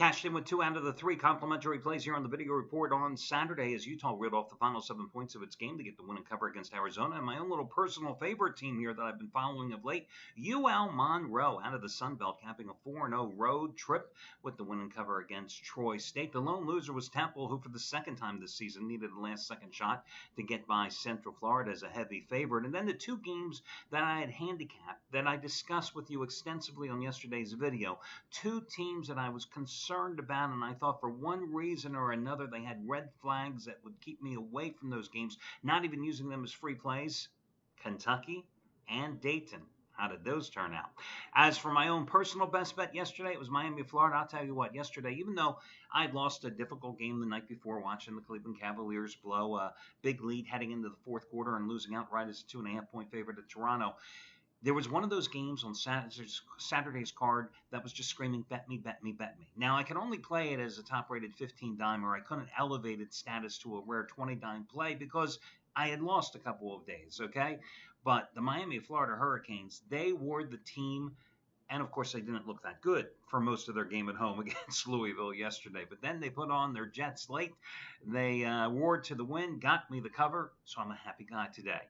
Cashed in with 2 out of the 3 complimentary plays here on the video report on Saturday as Utah reeled off the final 7 points of its game to get the win and cover against Arizona. And my own little personal favorite team here that I've been following of late, UL Monroe, out of the Sun Belt, capping a 4-0 road trip with the win and cover against Troy State. The lone loser was Temple, who for the second time this season needed a last-second shot to get by Central Florida as a heavy favorite. And then the 2 games that I had handicapped that I discussed with you extensively on yesterday's video, 2 teams that I was concerned about, and I thought for one reason or another they had red flags that would keep me away from those games, not even using them as free plays. Kentucky and Dayton. How did those turn out? As for my own personal best bet yesterday, it was Miami, Florida. I'll tell you what, yesterday, even though I had lost a difficult game the night before watching the Cleveland Cavaliers blow a big lead heading into the fourth quarter and losing outright as a 2.5-point favorite at Toronto, there was one of those games on Saturday's card that was just screaming, bet me, bet me, bet me. Now, I could only play it as a top-rated 15-dimer. I couldn't elevate its status to a rare 20-dime play because I had lost a couple of days, okay? But the Miami, Florida Hurricanes, they were the team, and of course they didn't look that good for most of their game at home against Louisville yesterday. But then they put on their Jets late. They roared to the wind, got me the cover, so I'm a happy guy today.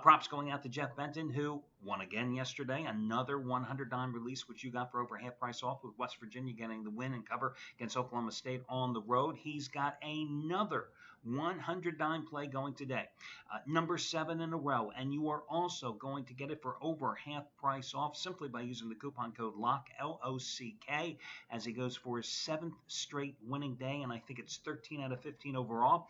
Props going out to Jeff Benton, who won again yesterday. Another 100-dime release, which you got for over half price off, with West Virginia getting the win and cover against Oklahoma State on the road. He's got another 100-dime play going today. Number 7 in a row, and you are also going to get it for over half price off simply by using the coupon code LOCK, L-O-C-K, as he goes for his 7th straight winning day, and I think it's 13 out of 15 overall.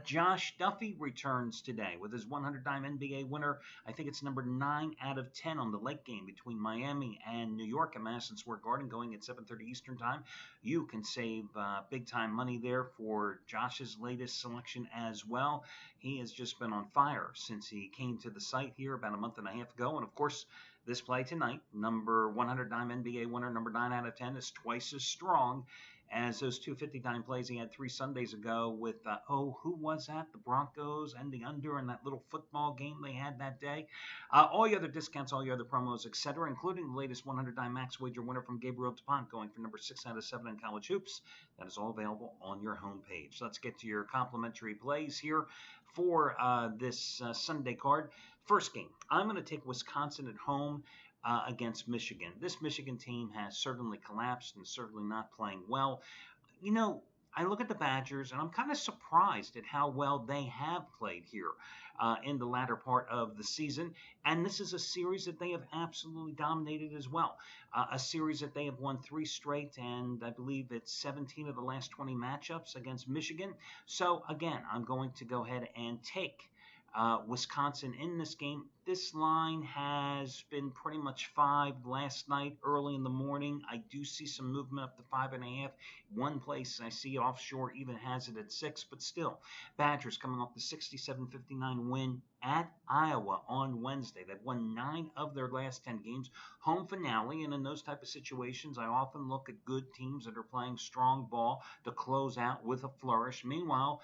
Josh Duffy returns today with his 100-dime NBA winner. I think it's number 9 out of 10 on the late game between Miami and New York at Madison Square Garden going at 7:30 Eastern Time. You can save big-time money there for Josh's latest selection as well. He has just been on fire since he came to the site here about a month and a half ago. And, of course, this play tonight, number 100-dime NBA winner, number 9 out of 10, is twice as strong as those 250-dime plays he had 3 Sundays ago with, who was that? The Broncos and the under in that little football game they had that day. All your other discounts, all your other promos, etc., including the latest 100-dime max wager winner from Gabriel DuPont going for number 6 out of 7 in college hoops. That is all available on your homepage. Let's get to your complimentary plays here for this Sunday card. First game, I'm going to take Wisconsin at home against Michigan. This Michigan team has certainly collapsed and certainly not playing well. You know, I look at the Badgers, and I'm kind of surprised at how well they have played here in the latter part of the season. And this is a series that they have absolutely dominated as well. A series that they have won 3 straight, and I believe it's 17 of the last 20 matchups against Michigan. So, again, I'm going to go ahead and take Wisconsin in this game. This line has been pretty much 5 last night, early in the morning. I do see some movement up to 5.5. One place I see offshore even has it at 6, but still, Badgers coming off the 67-59 win at Iowa on Wednesday. They've won 9 of their last 10 games. Home finale, and in those type of situations, I often look at good teams that are playing strong ball to close out with a flourish. Meanwhile,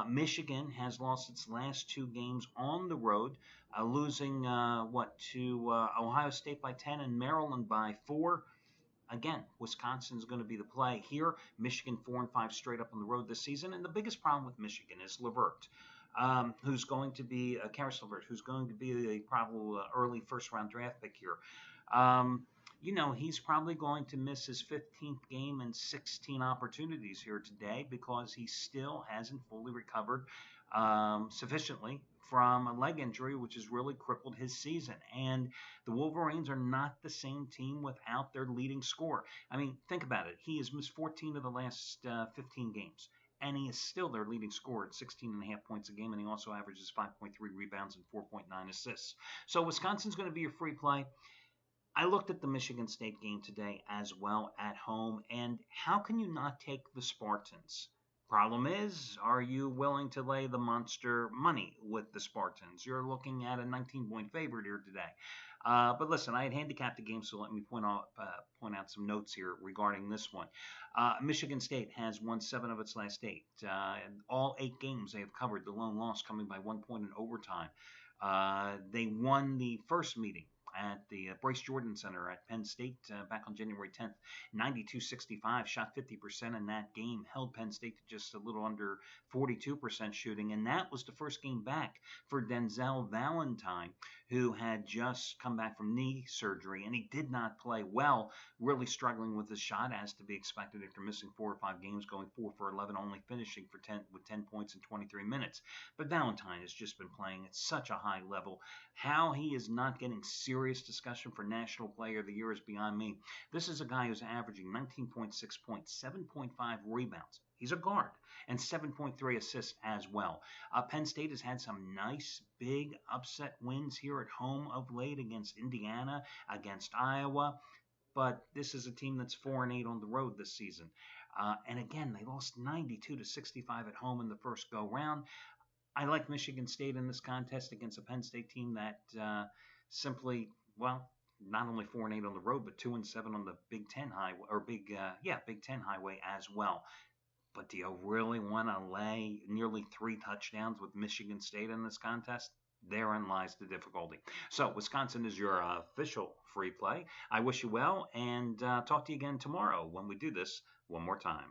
Michigan has lost its last 2 games on the road, losing to Ohio State by 10 and Maryland by 4. Again, Wisconsin's going to be the play here. Michigan 4-5 straight up on the road this season, and the biggest problem with Michigan is LeVert, who's going to be Karis LeVert, who's going to be a probable early first-round draft pick here. You know, he's probably going to miss his 15th game and 16 opportunities here today because he still hasn't fully recovered sufficiently from a leg injury, which has really crippled his season. And the Wolverines are not the same team without their leading scorer. I mean, think about it. He has missed 14 of the last 15 games. And he is still their leading scorer at 16.5 points a game, and he also averages 5.3 rebounds and 4.9 assists. So Wisconsin's going to be your free play. I looked at the Michigan State game today as well at home, and how can you not take the Spartans? Problem is, are you willing to lay the monster money with the Spartans? You're looking at a 19-point favorite here today. But listen, I had handicapped the game, so let me point out some notes here regarding this one. Michigan State has won 7 of its last 8. And all 8 games they have covered, the lone loss coming by 1 point in overtime. They won the first meeting at the Bryce Jordan Center at Penn State back on January 10th. 92-65, shot 50% in that game, held Penn State to just a little under 42% shooting, and that was the first game back for Denzel Valentine, who had just come back from knee surgery, and he did not play well, really struggling with his shot, as to be expected after missing 4 or 5 games, going 4 for 11, only finishing with 10 points in 23 minutes. But Valentine has just been playing at such a high level. How he is not getting serious discussion for National Player of the Year is beyond me. This is a guy who's averaging 19.6 points, 7.5 rebounds. He's a guard, and 7.3 assists as well. Penn State has had some nice big upset wins here at home of late against Indiana, against Iowa, but this is a team that's 4-8 on the road this season. And again, they lost 92-65 at home in the first go-round. I like Michigan State in this contest against a Penn State team that simply, well, not only 4-8 on the road, but 2-7 on the Big Ten highway, or Big Ten highway as well. But do you really want to lay nearly 3 touchdowns with Michigan State in this contest? Therein lies the difficulty. So Wisconsin is your official free play. I wish you well, and talk to you again tomorrow when we do this one more time.